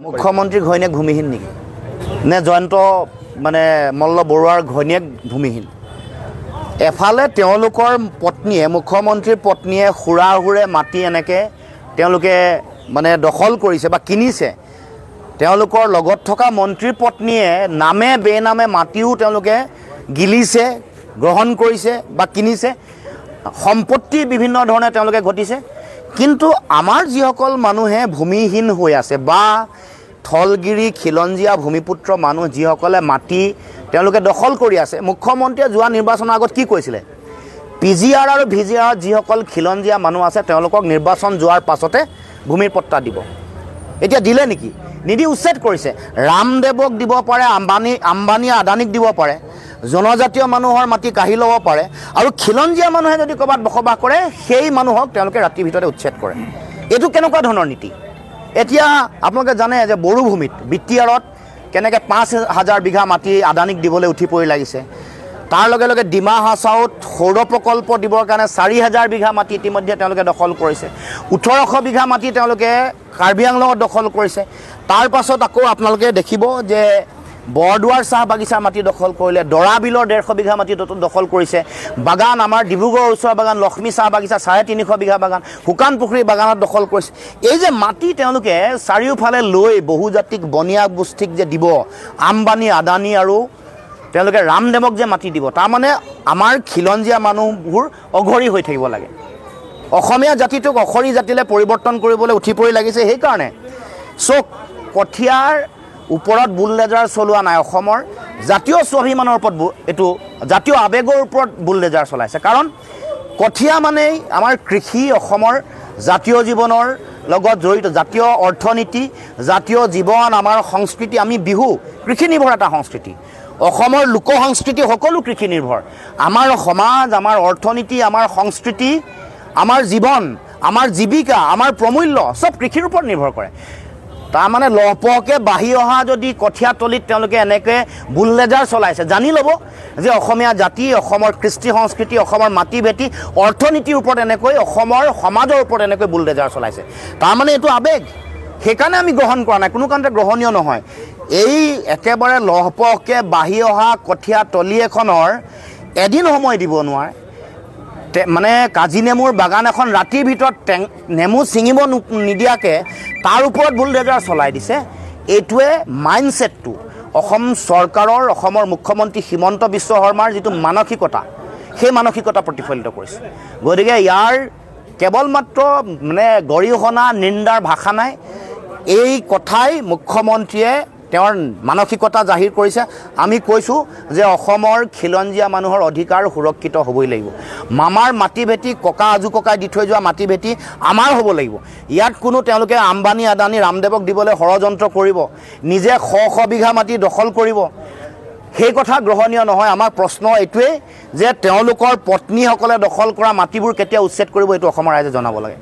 মুখ্যমন্ত্ৰী ঘৈণীয়েক ভূমিহীন নেকি নে জয়ন্ত মানে মল্ল বৰুৱাৰ ঘৈণীয়েক ভূমিহীন এফালে তেওঁলোকৰ পত্নীয়ে মুখ্যমন্ত্ৰীৰ পত্নীয়ে খুৰাহুৰে মাটি এনেকে তেওঁলোকে মানে দখল কৰিছে বা কিনিছে তেওঁলোকৰ লগত থকা মন্ত্ৰীৰ পত্নীয়ে নামে বেনামে মাটিও তেওঁলোকে গিলিছে গ্ৰহণ কৰিছে বা কিনিছে সম্পত্তি বিভিন্ন ধৰণে তেওঁলোকে ঘটিছে কিন্তু আমাৰ যিসকল মানুহে ভূমিহীন হৈ আছে বা থলগিৰি খিলঞ্জীয়া ভূমিপুত্ৰ মানুহ যিসকলে মাটি তেওঁলোকে দখল কৰি আছে মুখ্যমন্ত্ৰীয়ে যোৱা নিৰ্বাচনৰ আগত কি কৈছিলে পিজিআৰ আৰু ভিজিআৰ যিসকল খিলঞ্জীয়া মানুহ আছে তেওঁলোকক নিৰ্বাচন যোৱাৰ পাছতে ভূমিৰ পট্টা দিব এতিয়া দিলে নেকি নিদি উচ্ছেদ কৰিছে ৰামদেৱক দিব পাৰে আম্বানী আদানীক দিব পাৰে জনজাতীয় মানুহৰ মাটি কাঢ়ি ল'ব পাৰে আৰু খিলঞ্জীয়া মানুহে যদি ক'ৰবাত বসবাস কৰে সেই মানুহক তেওঁলোকে ৰাতিৰ ভিতৰতে উচ্ছেদ কৰে এইটো কেনেকুৱা ধৰণৰ নীতি এতিয়া আপোনালোকে জানে যে বড়োভূমিত বিটিআৰত কেনেকৈ ৫,০০০ বিঘা মাটি আদানীক দিবলৈ উঠি পৰি লাগিছে তাৰ লগে লগে ডিমা হাছাওত সৌৰ প্ৰকল্প দিবৰ কাৰণে ৪,০০০ বিঘা মাটি ইতিমধ্যে তেওঁলোকে দখল কৰিছে ১৮০০ বিঘা মাটি তেওঁলোকে কাৰ্বি আংলঙত দখল কৰিছে তাৰ পাছত আকৌ আপোনালোকে দেখিব যে বৰদুৱাৰ চাহ বাগিচাৰ মাটি দখল কৰিলে দৰাবিলৰ ১৫০ বিঘা মাটি দখল কৰিছে বাগান আমাৰ ডিব্ৰুগড়ৰ ওচৰৰ বাগান লক্ষ্মী চাহ বাগিচা ৩৫০ বিঘা বাগান শুকান পুখুৰী বাগানত দখল কৰিছে এই যে মাটি তেওঁলোকে চাৰিওফালে লৈ বহুজাতিক বনিয়া গোষ্ঠীক যে দিব আম্বানী আদানী আৰু তেওঁলোকে ৰামদেৱক যে মাটি দিব তাৰমানে আমাৰ খিলঞ্জীয়া মানুহবোৰ অঘৰী হৈ থাকিব লাগে অসমীয়া জাতিটোক অখৰী জাতিলৈ পৰিৱৰ্তন কৰিবলৈ উঠি পৰি লাগিছে সেইকাৰণে চোক কঠিয়াৰ ওপৰত বুলডেজাৰ চলোৱা নাই অসমৰ জাতীয় স্বাভিমানৰ ওপৰত এইটো জাতীয় আৱেগৰ ওপৰত বুলডেজাৰ চলাইছে কাৰণ কঠিয়া মানেই আমাৰ কৃষি অসমৰ জাতীয় জীৱনৰ লগত জড়িত জাতীয় অৰ্থনীতি জাতীয় জীৱন আমাৰ সংস্কৃতি আমি বিহু কৃষি নিৰ্ভৰ এটা সংস্কৃতি অসমৰ লোক সংস্কৃতি সকলো কৃষি নিৰ্ভৰ আমাৰ সমাজ আমাৰ অৰ্থনীতি আমাৰ সংস্কৃতি আমাৰ জীৱন আমাৰ জীৱিকা আমাৰ প্ৰমূল্য সব কৃষিৰ ওপৰত নিৰ্ভৰ কৰে তাৰমানে লহপহকৈ বাঢ়ি অহা যদি কঠীয়াতলিত তেওঁলোকে এনেকৈ বুলডেজাৰ চলাইছে জানি ল'ব যে অসমীয়া জাতি অসমৰ কৃষ্টি সংস্কৃতি অসমৰ মাটি ভেটি অৰ্থনীতিৰ ওপৰত এনেকৈ অসমৰ সমাজৰ ওপৰত এনেকৈ বুলডেজাৰ চলাইছে তাৰমানে এইটো আৱেগ সেইকাৰণে আমি গ্ৰহণ কৰা নাই কোনো কাৰণতে গ্ৰহণীয় নহয় এই একেবাৰে লহপহকৈ বাঢ়ি অহা কঠীয়াতলি এখনৰ এদিন সময় দিব নোৱাৰে মানে কাজি নেমুৰ বাগান এখন ৰাতিৰ ভিতৰত নেমু ছিঙিব নিদিয়াকৈ তাৰ ওপৰত বুলডেজাৰ চলাই দিছে এইটোৱে মাইণ্ডছেটটো অসম চৰকাৰৰ অসমৰ মুখ্যমন্ত্ৰী হিমন্ত বিশ্ব শৰ্মাৰ যিটো মানসিকতা সেই মানসিকতা প্ৰতিফলিত কৰিছে গতিকে ইয়াৰ কেৱল মাত্ৰ মানে গৰিহণা নিন্দাৰ ভাষা নাই এই কথাই মুখ্যমন্ত্ৰীয়ে তেওঁৰ মানসিকতা জাহিৰ কৰিছে আমি কৈছোঁ যে অসমৰ খিলঞ্জীয়া মানুহৰ অধিকাৰ সুৰক্ষিত হ'বই লাগিব মামাৰ মাটি ভেটি ককা আজু ককাই দি থৈ যোৱা মাটি ভেটি আমাৰ হ'ব লাগিব ইয়াত কোনো তেওঁলোকে আম্বানী আদানী ৰামদেৱক দিবলৈ ষড়যন্ত্ৰ কৰিব নিজে শ বিঘা মাটি দখল কৰিব সেই কথা গ্ৰহণীয় নহয় আমাৰ প্ৰশ্ন এইটোৱেই যে তেওঁলোকৰ পত্নীসকলে দখল কৰা মাটিবোৰ কেতিয়া উচ্ছেদ কৰিব এইটো অসমৰ ৰাইজে জনাব লাগে